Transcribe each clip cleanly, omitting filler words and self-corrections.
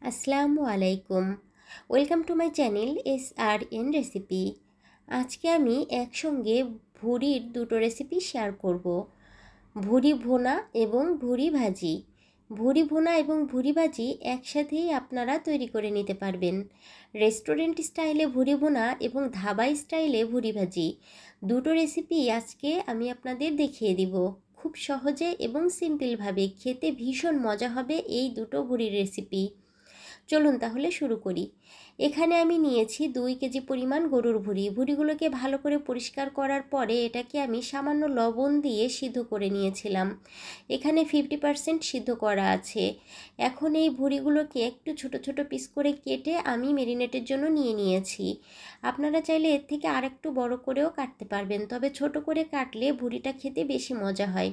আসসালামু আলাইকুম। Welcome to my channel SRN recipe. আজকে আমি একসঙ্গে ভুড়ির দুটো রেসিপি শেয়ার করব। ভুড়ি ভুনা এবং ভুড়ি ভাজি। ভুড়ি ভুনা এবং ভুড়ি ভাজি একসাথেই আপনারা তৈরি করে নিতে পারবেন। রেস্টুরেন্ট স্টাইলে ভুড়ি ভুনা এবং ধাবা স্টাইলে ভুড়ি ভাজি দুটো রেসিপি আজকে আমি আপনাদের দেখিয়ে দিব। খুব সহজে এবং সিম্পলভাবে খেতে ভীষণ মজা হবে এই দুটো ভুড়ির রেসিপি। চলুন তাহলে শুরু করি। এখানে আমি নিয়েছি 2 কেজি পরিমাণ গরুর ভুঁড়ি। ভুঁড়িগুলোকে ভালো করে পরিষ্কার করার পরে এটাকে আমি সামান্য লবণ দিয়ে সিদ্ধ করে নিয়েছিলাম। এখানে 50% সিদ্ধ করা আছে। এখন এই ভুঁড়িগুলোকে একটু ছোট ছোট পিস করে কেটে আমি মেরিনেটের জন্য নিয়েছি। আপনারা চাইলে এর থেকে আরেকটু বড় করেও কাটতে পারবেন, তবে ছোট করে কাটলে ভুঁড়িটা খেতে বেশি মজা হয়।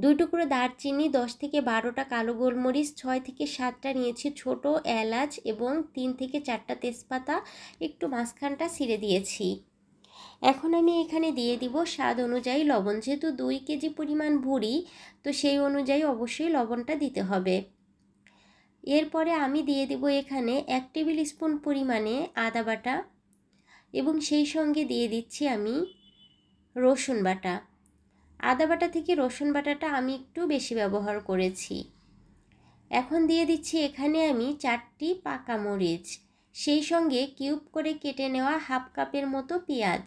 2 টুকরো দারচিনি, 10 থেকে 12টা কালো গোলমরিচ, 6 থেকে 7টা নিয়েছি ছোট এলাচ এবং 3 থেকে 4টা তেজপাতা একটু মাঝখানটা ছিঁড়ে দিয়েছি। এখন আমি এখানে দিয়ে দিব স্বাদ অনুযায়ী লবণ। যেহেতু 2 কেজি পরিমাণ ভুঁড়ি, তো সেই অনুযায়ী অবশ্যই লবণটা দিতে হবে। এরপরে আমি দিয়ে দিব এখানে 1 টেবিল স্পুন পরিমাণে আদা বাটা এবং সেই সঙ্গে দিয়ে দিচ্ছি আমি রসুন বাটা। আদা বাটা থেকে রসুন বাটাটা আমি একটু বেশি ব্যবহার করেছি। এখন দিয়ে দিচ্ছি এখানে আমি 4টি পাকা মরিচ, সেই সঙ্গে কিউব করে কেটে নেওয়া হাফ কাপের মতো পেঁয়াজ।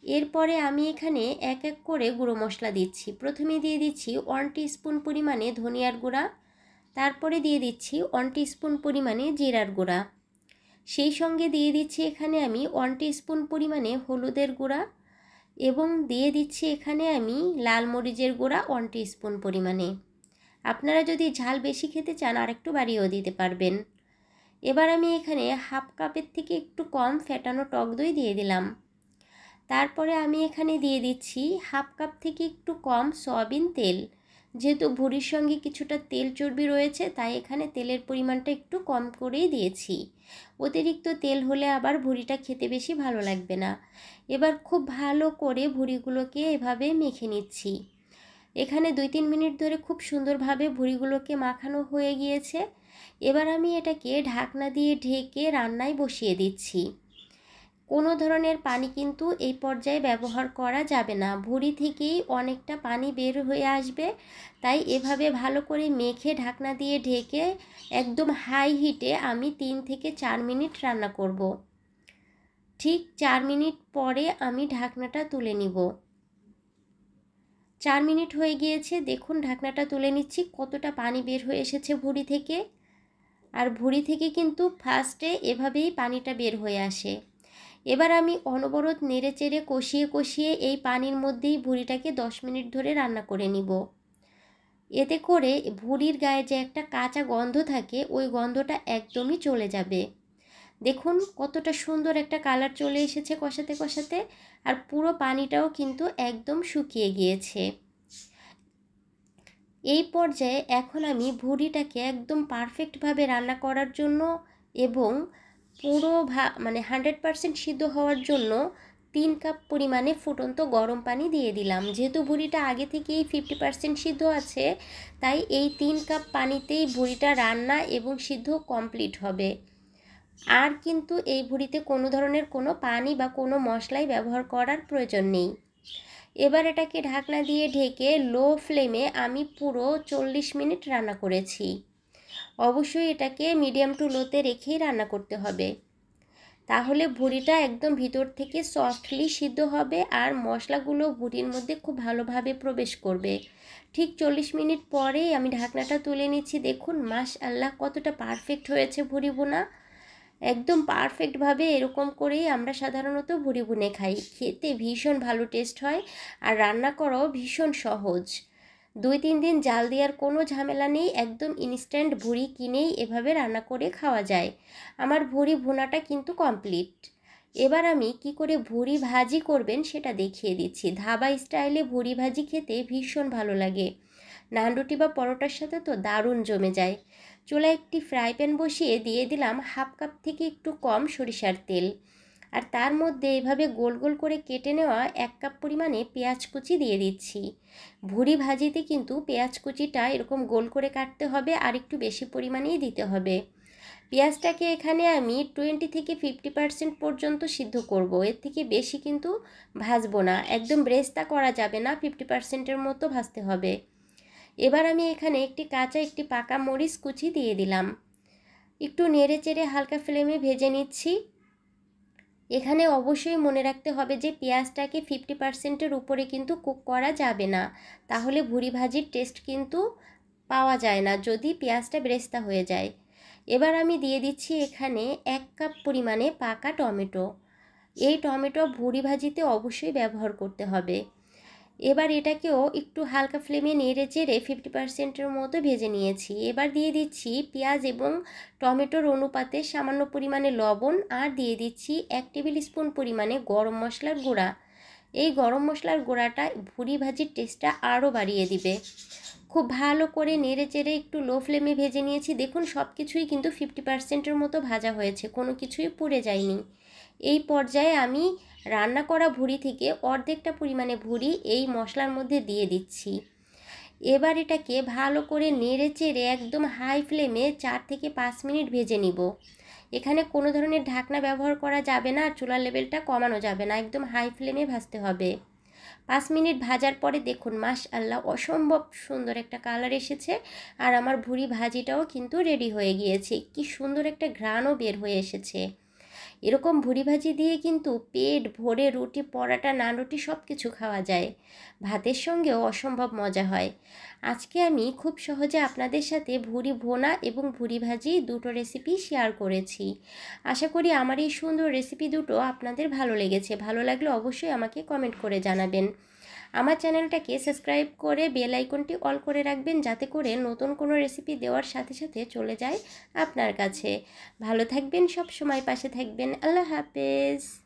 এরপরে আমি এখানে এক এক করে গুঁড়ো মশলা দিচ্ছি। প্রথমে দিয়ে দিচ্ছি 1 টিস্পুন পরিমাণে ধনিয়ার গুঁড়া, তারপরে দিয়ে দিচ্ছি 1 টিস্পুন পরিমাণে জিরার গুঁড়া, সেই সঙ্গে দিয়ে দিচ্ছি এখানে আমি 1 টিস্পুন পরিমাণে হলুদের গুঁড়া এবং দিয়ে দিচ্ছি এখানে আমি লাল মরিচের গুঁড়া 1 টিস্পুন পরিমাণে। আপনারা যদি ঝাল বেশি খেতে চান আরেকটু বাড়িয়েও দিতে পারবেন। এবার আমি এখানে হাফ কাপের থেকে একটু কম ফেটানো টক দই দিয়ে দিলাম। তারপরে আমি এখানে দিয়ে দিচ্ছি হাফ কাপ থেকে একটু কম সয়াবিন তেল। যেহেতু ভুঁড়ির সঙ্গে কিছুটা তেল চর্বি রয়েছে, তাই এখানে তেলের পরিমাণটা একটু কম করেই দিয়েছি। অতিরিক্ত তেল হলে আবার ভুঁড়িটা খেতে বেশি ভালো লাগবে না। এবার খুব ভালো করে ভুঁড়িগুলোকে এভাবে মেখে নিচ্ছি। এখানে 2-3 মিনিট ধরে খুব সুন্দরভাবে ভুঁড়িগুলোকে মাখানো হয়ে গিয়েছে। এবার আমি এটাকে ঢাকনা দিয়ে ঢেকে রান্নায় বসিয়ে দিচ্ছি। কোনো ধরনের পানি কিন্তু এই পর্যায়ে ব্যবহার করা যাবে না। ভুঁড়ি থেকেই অনেকটা পানি বের হয়ে আসবে, তাই এভাবে ভালো করে মেখে ঢাকনা দিয়ে ঢেকে একদম হাই হিটে আমি 3 থেকে 4 মিনিট রান্না করব। ঠিক 4 মিনিট পরে আমি ঢাকনাটা তুলে নিব। 4 মিনিট হয়ে গিয়েছে, দেখুন ঢাকনাটা তুলে নিচ্ছি, কতটা পানি বের হয়ে এসেছে ভুঁড়ি থেকে। আর ভুঁড়ি থেকে কিন্তু ফার্স্টে এভাবেই পানিটা বের হয়ে আসে। এবার আমি অনবরত নেড়েচেড়ে কষিয়ে এই পানির মধ্যেই ভুঁড়িটাকে 10 মিনিট ধরে রান্না করে নিব। এতে করে ভুঁড়ির গায়ে যে একটা কাঁচা গন্ধ থাকে, ওই গন্ধটা একদমই চলে যাবে। দেখুন কতটা সুন্দর একটা কালার চলে এসেছে কষাতে কষাতে, আর পুরো পানিটাও কিন্তু একদম শুকিয়ে গিয়েছে। এই পর্যায়ে এখন আমি ভুঁড়িটাকে একদম পারফেক্টভাবে রান্না করার জন্য এবং পুরো 100% সিদ্ধ হওয়ার জন্য 3 কাপ পরিমাণে ফুটন্ত গরম পানি দিয়ে দিলাম। যেহেতু ভুঁড়িটা আগে থেকেই 50% সিদ্ধ আছে, তাই এই 3 কাপ পানিতেই ভুঁড়িটা রান্না এবং সিদ্ধ কমপ্লিট হবে। আর কিন্তু এই ভুঁড়িতে কোনো ধরনের কোনো পানি বা কোনো মশলাই ব্যবহার করার প্রয়োজন নেই। এবার এটাকে ঢাকনা দিয়ে ঢেকে লো ফ্লেমে আমি পুরো 40 মিনিট রান্না করেছি। অবশ্যই এটাকে মিডিয়াম টু লোতে রেখেই রান্না করতে হবে, তাহলে ভুঁড়িটা একদম ভিতর থেকে সফটলি সিদ্ধ হবে আর মশলাগুলো ভুঁড়ির মধ্যে খুব ভালোভাবে প্রবেশ করবে। ঠিক 40 মিনিট পরেই আমি ঢাকনাটা তুলে নিচ্ছি। দেখুন মাশাআল্লাহ কতটা পারফেক্ট হয়েছে ভুঁড়ি বোনা। একদম পারফেক্টভাবে এরকম করেই আমরা সাধারণত ভুঁড়ি ভুনে খাই। খেতে ভীষণ ভালো টেস্ট হয় আর রান্না করাও ভীষণ সহজ। 2-3 দিন জাল দেওয়ার কোনো ঝামেলা নেই, একদম ইনস্ট্যান্ট ভুঁড়ি কিনেই এভাবে রান্না করে খাওয়া যায়। আমার ভুঁড়ি ভুনাটা কিন্তু কমপ্লিট। এবার আমি কি করে ভুঁড়ি ভাজি করবেন সেটা দেখিয়ে দিচ্ছি। ধাবা স্টাইলে ভুঁড়ি ভাজি খেতে ভীষণ ভালো লাগে। নান রুটি বা পরোটার সাথে তো দারুণ জমে যায়। চুলায় একটি ফ্রাই প্যান বসিয়ে দিয়ে দিলাম হাফ কাপ থেকে একটু কম সরিষার তেল। আর তার মধ্যে এভাবে গোল গোল করে কেটে নেওয়া 1 কাপ পরিমাণে পেঁয়াজ কুচি দিয়ে দিচ্ছি। ভুড়ি ভাজিতে কিন্তু পেঁয়াজ কুচিটা এরকম গোল করে কাটতে হবে আর একটু বেশি পরিমাণেই দিতে হবে। পেঁয়াজটাকে এখানে আমি 20 থেকে 50% পর্যন্ত সিদ্ধ করব, এর থেকে বেশি কিন্তু ভাজবো না, একদম ব্রেস্তা করা যাবে না, 50%-এর মতো ভাজতে হবে। এবার আমি এখানে একটি পাকা মরিচ কুচি দিয়ে দিলাম, একটু নেড়ে চেড়ে হালকা ফ্লেমে ভেজে নিচ্ছি। এখানে অবশ্যই মনে রাখতে হবে যে পেঁয়াজটাকে 50%-এর উপরে কিন্তু কুক করা যাবে না, তাহলে ভুড়ি ভাজির টেস্ট কিন্তু পাওয়া যায় না যদি পেঁয়াজটা ব্রেস্তা হয়ে যায়। এবার আমি দিয়ে দিচ্ছি এখানে 1 কাপ পরিমাণে পাকা টমেটো। এই টমেটো ভুড়ি ভাজিতে অবশ্যই ব্যবহার করতে হবে। এবার এটাকেও একটু হালকা ফ্লেমে নেড়ে চেড়ে 50%-এর মতো ভেজে নিয়েছি। এবার দিয়ে দিচ্ছি পেঁয়াজ এবং টমেটোর অনুপাতে সামান্য পরিমাণে লবণ, আর দিয়ে দিচ্ছি 1 টেবিল স্পুন পরিমাণে গরম মশলার গুঁড়া। এই গরম মশলার গুঁড়াটা ভুড়ি ভাজির টেস্টটা আরও বাড়িয়ে দিবে। খুব ভালো করে নেড়ে চেড়ে একটু লো ফ্লেমে ভেজে নিয়েছি। দেখুন সব কিছুই কিন্তু 50%-এর মতো ভাজা হয়েছে, কোনো কিছুই পুড়ে যায়নি। এই পর্যায়ে আমি রান্না করা ভুড়ি থেকে অর্ধেকটা পরিমাণে ভুড়ি এই মশলার মধ্যে দিয়ে দিচ্ছি। এবার এটাকে ভালো করে নেড়ে চেড়ে একদম হাই ফ্লেমে 4 থেকে 5 মিনিট ভেজে নিব। এখানে কোনো ধরনের ঢাকনা ব্যবহার করা যাবে না, আর চুলার লেভেলটা কমানো যাবে না, একদম হাই ফ্লেমে ভাজতে হবে। 5 মিনিট ভাজার পরে দেখুন মাশআল্লাহ অসম্ভব সুন্দর একটা কালার এসেছে, আর আমার ভুড়ি ভাজিটাও কিন্তু রেডি হয়ে গিয়েছে। কি সুন্দর একটা ঘ্রাণও বের হয়ে এসেছে। এরকম ভুড়ি ভাজি দিয়ে কিন্তু পেট ভরে রুটি, পরাটা, নান রুটি সব কিছু খাওয়া যায়, ভাতের সঙ্গেও অসম্ভব মজা হয়। আজকে আমি খুব সহজে আপনাদের সাথে ভুড়ি ভোনা এবং ভুড়ি ভাজি দুটো রেসিপি শেয়ার করেছি। আশা করি আমার এই সুন্দর রেসিপি দুটো আপনাদের ভালো লেগেছে। ভালো লাগলে অবশ্যই আমাকে কমেন্ট করে জানাবেন। আমার চ্যানেলটাকে সাবস্ক্রাইব করে বেল আইকনটি অল করে রাখবেন, যাতে করে নতুন কোনো রেসিপি দেওয়ার সাথে সাথে চলে যায় আপনার কাছে। ভালো থাকবেন, সব সময় পাশে থাকবেন। আল্লাহ হাফেজ।